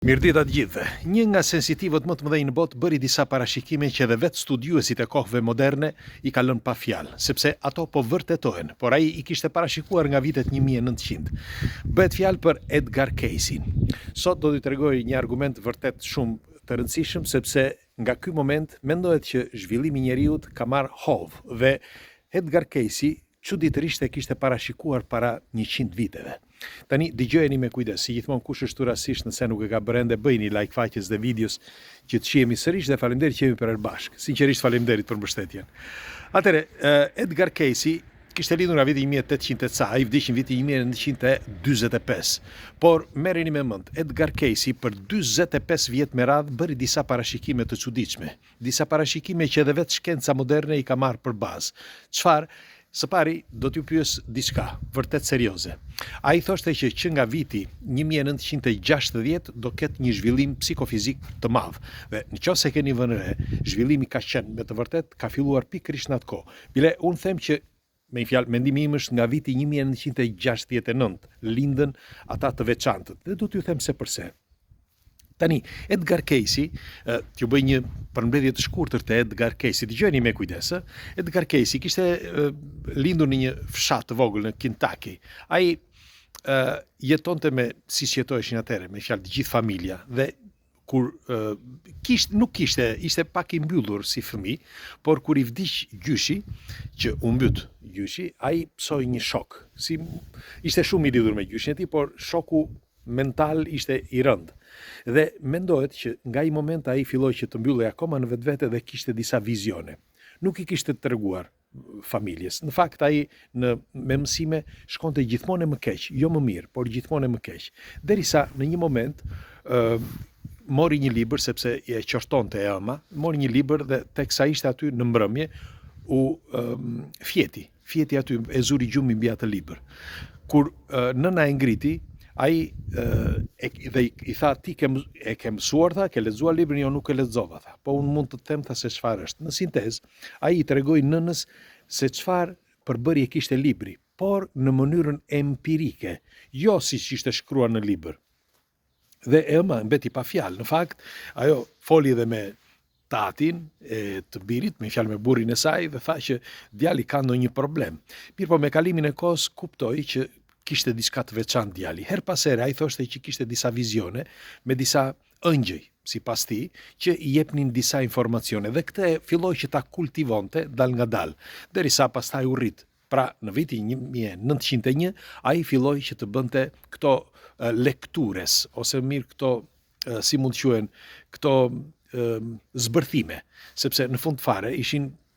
Mirëdita të gjithëve. Një nga sensitivët më të mëdhenj në botë bëri disa parashikime që edhe vetë studiuesit e kohëve moderne i ka lënë pa fjalë, sepse ato po vërtetohen, por ai i kishte parashikuar nga vitet 1900. Bëhet fjalë për Edgar Cayce. Sot do t'ju tregoj një argument vërtet shumë të rëndësishëm, sepse nga ky moment mendohet që zhvillimi i njeriut ka marrë hovë dhe Edgar Cayce çuditërisht e kishte parashikuar para 100 viteve. Tani dëgjojeni me kujdes, si gjithmonë kush është rastësisht nëse nuk e ka bërë ende, bëjini like faqes dhe videos që të shihemi sërish dhe faleminderit që jemi përbashkë. Sinqerisht faleminderit për mbështetjen. Atëre, Edgar Cayce kishte lindur nga viti 1800 ca, ai vdiq në vitin 1945. Por merreni me mend, Edgar Cayce për 45 vjet me radhë bëri disa parashikime të çuditshme, disa parashikime që edhe vetë shkenca moderne i ka marrë për bazë. Çfarë? Së pari, do t'ju pyes diçka vërtet serioze. Ai thoshte që nga viti 1960 do ketë një zhvillim psikofizik të madh. Dhe nëse keni vënë re, zhvillimi ka qenë me të vërtet ka filluar pikërisht në atë kohë. Bile unë them që me një fjalë, mendimi im është nga viti 1969 lindën ata të veçantët. Dhe do t'ju them se përse. Tani, Edgar Cayce, t'ju bëj një përmbledhje të shkurtër të Edgar Cayce, dëgjoni me kujdes. Edgar Cayce kishte lindur në një fshat të vogël në Kentucky. Ai jetonte siç jetoheshin atëherë, me fjalë të gjithë familja dhe kur ishte pak i mbyllur si fëmijë, por kur i vdiq gjyshi, që u mbyt gjyshi, ai psoi një shok. Ishte shumë i lidhur me gjyshin e tij, por shoku mental ishte i rënd. Dhe mendohet që nga ai moment ai filloi që të mbyllej akoma në vetvete dhe kishte disa vizione. Nuk i kishte treguar familjes. Në fakt ai me mësime shkonte gjithmonë më keq, jo më mirë, por gjithmonë më keq. Derisa në një moment mori një libër sepse e qortonte ëma, mori një libër dhe teksa ishte aty në mbrëmje u fjeti aty e zuri gjumin mbi atë libër. Kur nëna e ngriti, ai dhe i tha, ti e ke mësuar, tha, ke lexuar librin, jo nuk e lexova, tha. Po unë mund të them, tha, se çfarë është. Në sintezë, ai i tregoi nënës se çfarë përbërje kishte libri, por në mënyrën empirike, jo siç ishte shkruar në libër. Dhe ëma mbeti pa fjalë. Në fakt, ajo foli edhe me tatin e të birit, me fjalë me burrin e saj, dhe tha që djali ka ndonjë problem. Mirë, po me kalimin e kohës kuptoi që kishte diçka të veçantë djali. Her pas here ai thoshte që kishte disa vizione me disa ëngjëj, sipas tij, që i jepnin disa informacione dhe këtë filloi që ta kultivonte dal nga dal, derisa pastaj u rrit. Pra, në vitin 1901 ai filloi që të bënte këto lektures ose mirë këto si mund të quhen këto zbërthime, sepse në fund fare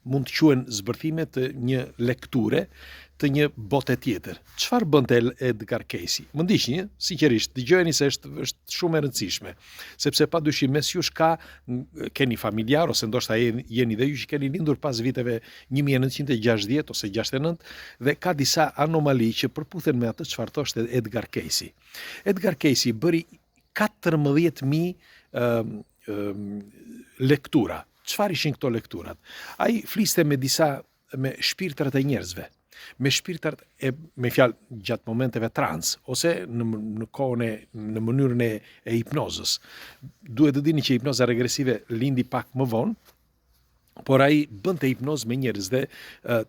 mund të quhen zbërthime të një lekture të një bote tjetër. Çfarë bënte Edgar Cayce? Më ndiqni, sinqerisht, dëgjojeni se është shumë e rëndësishme, sepse padyshim mes jush keni familjar ose ndoshta jeni dhe ju që keni lindur pas viteve 1960 ose 69 dhe ka disa anomali që përputhen me atë çfarë thoshte Edgar Cayce. Edgar Cayce bëri 14.000 lektura. Çfarë ishin këto lekturat? Ai fliste me shpirtrat e njerëzve, me shpirtrat me fjalë gjatë momenteve trans, ose në kohën në mënyrën e hipnozës. Duhet të dini që hipnoza regresive lindi pak më vonë, por ai bënte hipnozë me njerëz dhe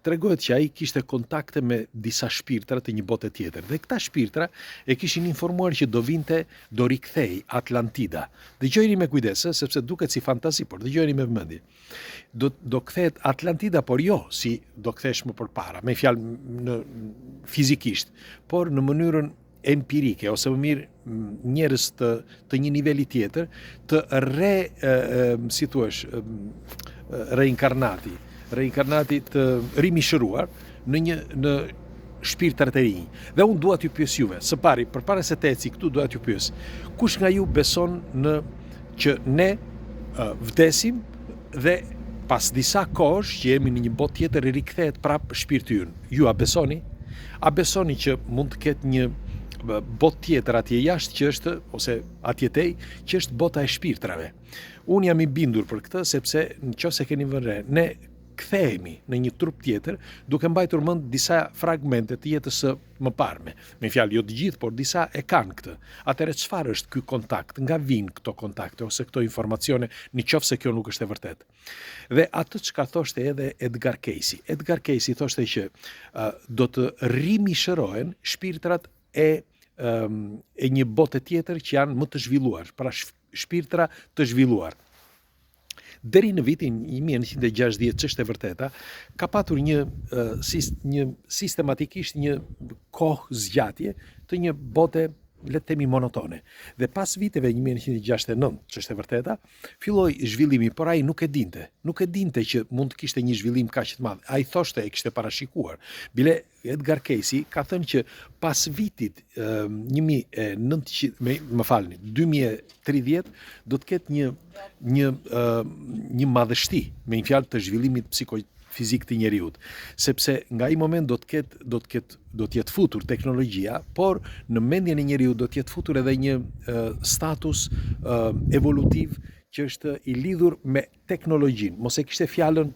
tregohet që ai kishte kontakte me disa shpirtra të një bote tjetër. Dhe këta shpirtra e kishin informuar që do rikthej Atlantida. Dëgjojeni me kujdes, sepse duket si fantazi, por dëgjojeni me vëmendje. Do kthehet Atlantida, por jo si do kthesh më përpara, me fjalë fizikisht, por në mënyrën empirike, ose më mirë njerëz të një niveli tjetër, të reinkarnati të rimishëruar në shpirtrat e rinj. Dhe unë dua t'ju pyes juve, së pari, përpara se të eci këtu, dua t'ju pyes, kush nga ju beson që ne vdesim dhe pas disa kohësh që jemi në një botë tjetër rikthehet prapë shpirti ynë? Ju a besoni? A besoni që mund të ketë një botë tjetër atje jashtë që është, ose atjetej, që është bota e shpirtrave? Unë jam i bindur për këtë, sepse nëse keni vënë re, ne kthehemi në një trup tjetër duke mbajtur mend disa fragmente të jetës së mëparme. Me fjalë, jo të gjithë, por disa e kanë këtë. Atëherë çfarë është ky kontakt? Nga vijnë këto kontakte ose këto informacione, nëse kjo nuk është e vërtetë? Dhe atë çka thoshte edhe Edgar Cayce. Edgar Cayce thoshte që do të rimishërohen shpirtrat e një bote tjetër që janë më të zhvilluar, pra shpirtra të zhvilluar. Deri në vitin 1960, që është e vërteta, ka patur një sistematikisht një kohë zgjatje të një bote, le të themi, monotone. Dhe pas viteve 1969, që është e vërteta, filloi zhvillimi, por ai nuk e dinte që mund të kishte një zhvillim kaq të madh. Ai thoshte e kishte parashikuar. Bile Edgar Cayce ka thënë që pas vitit 2030 do të ketë një madhështi, me një fjalë, të zhvillimit psikofizik të njeriut, sepse nga ai moment do të jetë futur teknologjia, por në mendjen e njeriut do të jetë futur edhe një status evolutiv që është i lidhur me teknologjinë. Mos e kishte fjalën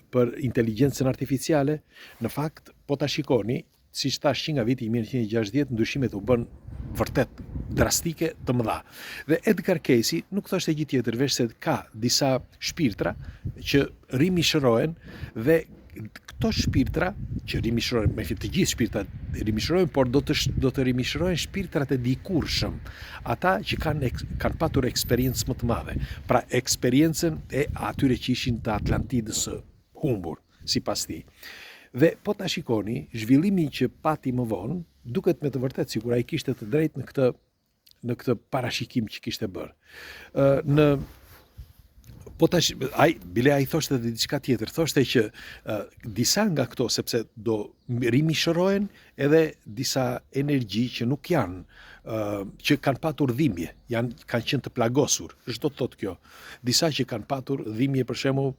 për inteligjencën artificiale, në fakt, po ta shikoni, si thash që nga viti 1960 ndryshimet u bën vërtet drastike të mëdha. Dhe Edgar Cayce nuk thoshte gjë tjetër veç se ka disa shpirtra që rimishërohen dhe këto shpirtra që rimishërohen, me të gjithë shpirtrat rimishërohen, por do të rimishërohen shpirtrat e dikurshëm, ata që kanë patur eksperiencë më të madhe, pra eksperiencën e atyre që ishin të Atlantidës së humbur, sipas tij. Dhe po ta shikoni, zhvillimi që pati më vonë, duket me të vërtetë sikur ai kishte të drejtë në këtë parashikim që kishte bërë. Bile ai thoshte edhe diçka tjetër, thoshte që disa nga këto, sepse do rimishërohen edhe disa energji që nuk janë, që kanë patur dhimbje, kanë qenë të plagosur. Ç'do të thotë kjo? Disa që kanë patur dhimbje, për shembull,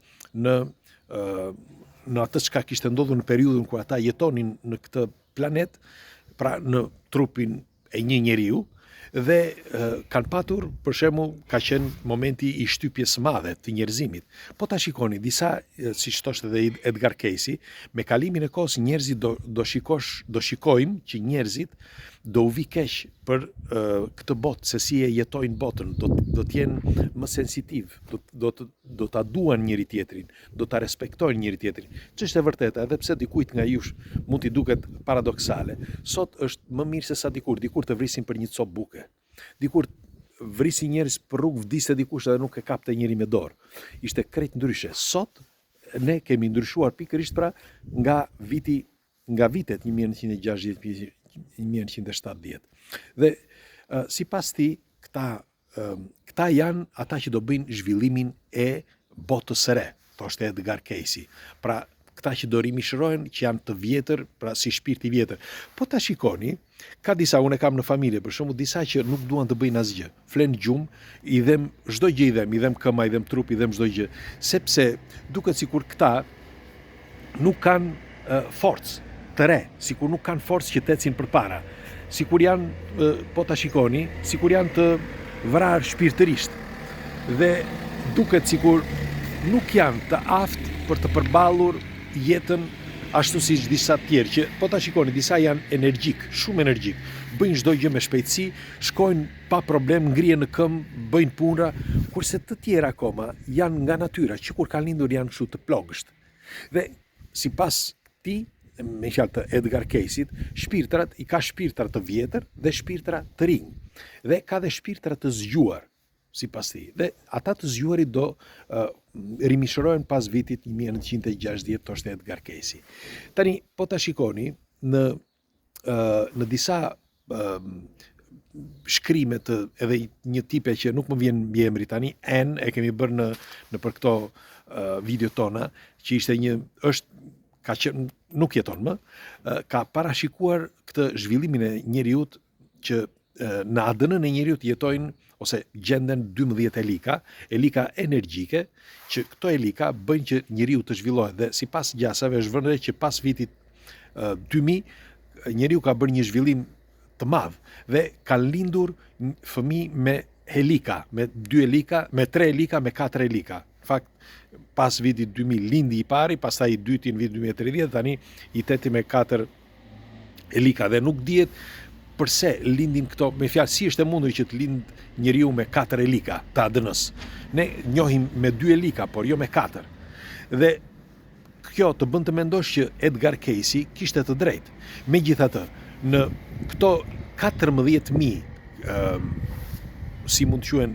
në atë çka kishte ndodhur në periudhën kur ata jetonin në këtë planet, pra në trupin e një njeriu, dhe kanë patur, për shembull, ka qenë momenti i shtypjes së madhe të njerëzimit. Po ta shikoni, disa, siç thoshte edhe Edgar Cayce, me kalimin e kohës njerëzit do shikojmë që njerëzit do u vi keq për këtë botë, se si e jetojnë botën, do të jenë më sensitiv, do ta duan njëri tjetrin, do ta respektojnë njëri tjetrin. Ç'është e vërteta, edhe pse dikujt nga jush mund t'i duket paradoksale, sot është më mirë se sa dikur të vrisin për një copë buke. Dikur vrisin njerëz për rrugë, vdiste dikush edhe nuk e kapte njëri me dorë. Ishte krejt ndryshe. Sot ne kemi ndryshuar pikërisht, pra, nga vitet 1960 1970. Dhe sipas tij, këta janë ata që do bëjnë zhvillimin e botës së re, thoshte Edgar Cayce. Pra, këta që do rimishërohen, që janë të vjetër, pra si shpirt i vjetër. Po ta shikoni, ka disa, unë kam në familje, për shembull, disa që nuk duan të bëjnë asgjë. Flen gjumë, i dhem çdo gjë, i dhem këma, i dhem trup, i dhem çdo gjë, sepse duket sikur këta nuk kanë forcë të re, sikur nuk kanë forcë që të ecin përpara, sikur janë, po ta shikoni, sikur janë të vrarë shpirtërisht, dhe duket sikur nuk janë të aftë për të përballur jetën ashtu si disa tjerë, që po ta shikoni, disa janë energjik, shumë energjik, bëjnë çdo gjë me shpejtësi, shkojnë pa problem, ngrihen në këmbë, bëjnë puna, kurse të tjerë akoma janë nga natyra, që kur kanë lindur janë kështu të plogësht. Dhe sipas këtij, me fjalë të Edgar Cayce, shpirtrat i ka shpirtra të vjetër dhe shpirtra të rinj. Dhe ka dhe shpirtra të zgjuar, sipas tij. Dhe ata të zgjuarit do rimishërohen pas vitit 1960, thoshte Edgar Cayce. Tani, po ta shikoni, në disa shkrimet edhe një tipe që nuk më vjen emri tani, Anne, e kemi bërë në për këto video tona, që ishte nuk jeton më, ka parashikuar këtë zhvillimin e njeriut, që në ADN-n e njeriut jetojnë ose gjenden 12 elika energjike, që këto elika bëjnë që njeriu të zhvillohet, dhe sipas gjasave është vënë re që pas vitit 2000 njeriu ka bërë një zhvillim të madh dhe kanë lindur fëmijë me helika, me 2 elika, me 3 elika, me 4 elika. fakt, pas vitit 2000 lindi i pari, pastaj i dyti në vitin 2030, tani i teti me 4 elika dhe nuk dihet përse lindin këto, me fjalë si është e mundur që të lind njeriu me 4 elika të ADN-s. Ne njohim me 2 elika, por jo me 4. Dhe kjo të bën të mendosh që Edgar Cayce kishte të drejtë. Megjithatë, në këto 14.000 si mund të quhen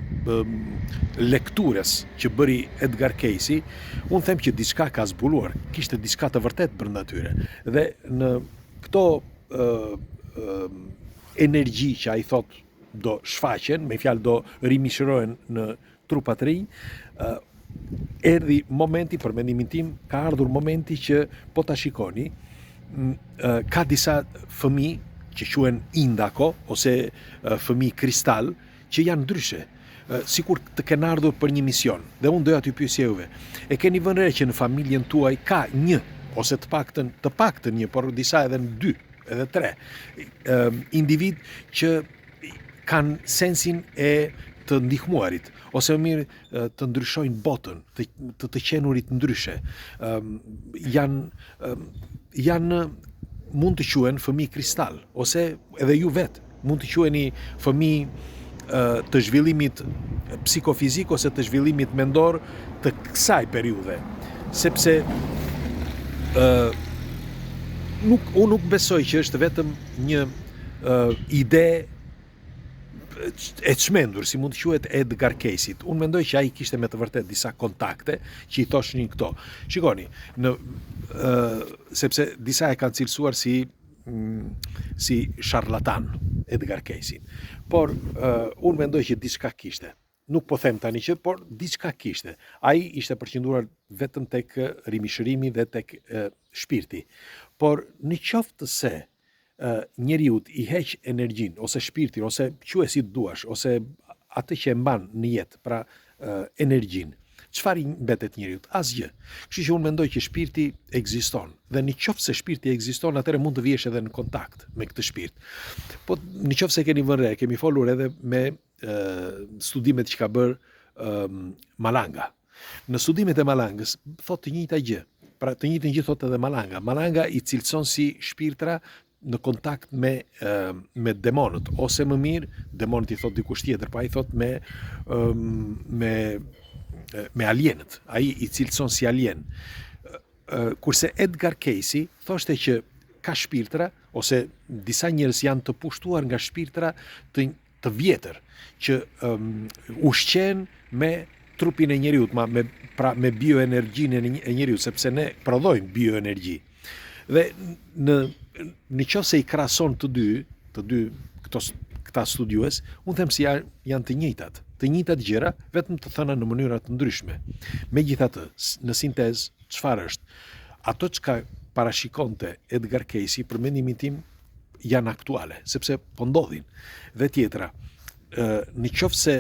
lektures që bëri Edgar Cayce, unë them që diçka ka zbuluar, kishte diçka të vërtet brenda tyre. Dhe në këto energji që ai thot do shfaqen, me fjalë do rimishërohen në trupa të rinj, erdhi momenti, për mendimin tim, ka ardhur momenti që po ta shikoni, ka disa fëmijë që quhen indako ose fëmijë kristal që janë ndryshe, sikur të kenë ardhur për një mision. Dhe unë doja t'ju pyesja juve, e keni vënë re që në familjen tuaj ka një ose të paktën një, por disa edhe në 2 edhe 3 individ që kanë sensin e të ndihmuarit, ose më mirë të ndryshojnë botën, të qenurit ndryshe. Janë mund të quhen fëmijë kristal, ose edhe ju vetë mund të quheni fëmijë të zhvillimit psikofizik ose të zhvillimit mendor të kësaj periudhe, sepse unë nuk besoj që është vetëm një ide e çmendur, si mund të quhet Edgar Cayce. Unë mendoj që ai kishte me të vërtet disa kontakte që i thoshin këto. Shikoni, sepse disa e kanë cilësuar si sharlatan Edgar Cayce. Por unë mendoj që diçka kishte. Nuk po them tani që, por diçka kishte. Ai ishte përqendruar vetëm tek rimishërimi dhe tek shpirti. Por në qoftë se njeriut i heq energjin, ose shpirtin, ose quaj si duash, ose atë që e mban në jetë, pra energjin, çfarë i mbetet njeriut? Asgjë. Kështu që unë mendoj që shpirti ekziston. Dhe në qoftë se shpirti ekziston, atëherë mund të vihesh edhe në kontakt me këtë shpirt. Po në qoftë se keni vënë re, kemi folur edhe me studimet që ka bërë Malanga. Në studimet e Malangës thotë të njëjta gjë. Pra të njëjtën gjë thotë edhe Malanga. Malanga i cilëson si shpirtra në kontakt me demonët, ose më mirë, demonët i thot dikush tjetër, pa i thot me alienët, ai i cilëson si alien. Kurse Edgar Cayce thoshte që ka shpirtra, ose disa njerëz janë të pushtuar nga shpirtra të vjetër, që ushqen me trupin e njeriut, me bioenergjinë e njeriut, sepse ne prodhojmë bioenergji. Dhe në qoftë se i krahason të dy këta studiues, unë them si janë të njëjtat gjëra, vetëm të thëna në mënyra të ndryshme. Megjithatë, në sintezë, çfarë është? Ato çka parashikonte Edgar Cayce, për mendimin tim, janë aktuale, sepse po ndodhin. Dhe tjetra, në qoftë se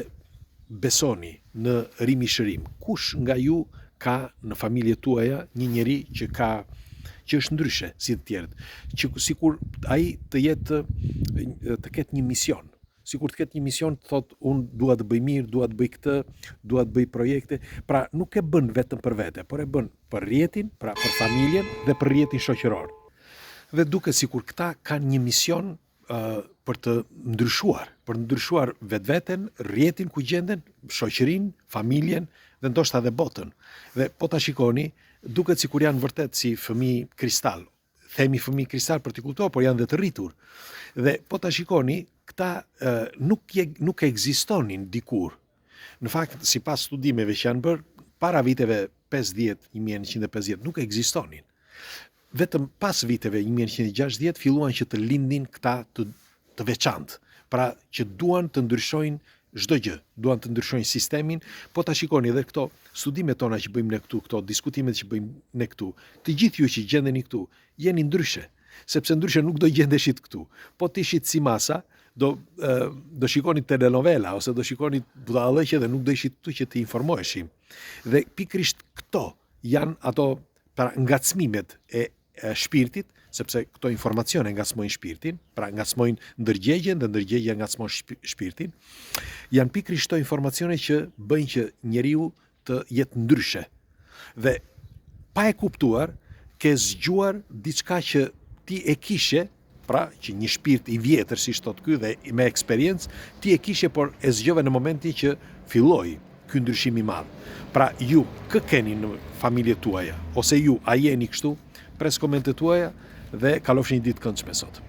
besoni në rimishërim, kush nga ju ka në familje tuaja një njeri që është ndryshe si të tjerët, që sikur ai të ketë një mision, sikur të ketë një mision, të thotë unë dua të bëj mirë, dua të bëj këtë, dua të bëj projekte, pra nuk e bën vetëm për vete, por e bën për rrjetin, pra për familjen dhe për rrjetin shoqëror. Dhe duket sikur këta kanë një mision për të ndryshuar vetveten, rrjetin ku gjenden, shoqërinë, familjen dhe ndoshta edhe botën. Dhe po ta shikoni, duket sikur janë vërtet si fëmijë kristal. Themi fëmijë kristal për t'i kuptuar, por janë dhe të rritur. Dhe po ta shikoni, këta nuk ekzistonin dikur. Në fakt, sipas studimeve që janë bërë, para viteve 1950, nuk ekzistonin. Vetëm pas viteve 1960 filluan që të lindin këta të veçantë, pra që duan të ndryshojnë çdo gjë, duan të ndryshojnë sistemin. Po ta shikoni edhe këto studimet tona që bëjmë ne këtu, këto diskutimet që bëjmë ne këtu, të gjithë ju që gjendeni këtu, jeni ndryshe, sepse ndryshe nuk do gjendeshit këtu. Po të ishit si masa, do shikoni telenovela, ose do shikoni budallëqe dhe nuk do ishit këtu që të informoheshim. Dhe pikrisht këto janë ato pra ngacmimet e shpirtit, sepse këto informacione ngacmojnë shpirtin, pra ngacmojnë ndërgjegjen dhe ndërgjegja ngacmon shpirtin, janë pikrisht këto informacione që bëjnë që njeriu të jetë ndryshe. Dhe pa e kuptuar, ke zgjuar diçka që ti e kishe, pra që një shpirt i vjetër, si thot ky, dhe me eksperiencë, ti e kishe, por e zgjove në momentin që filloi ky ndryshim i madh. Pra ju kë keni në familjet tuaja, ose ju a jeni kështu? Pres komentet tuaja dhe kalofshi një ditë këndshme sot.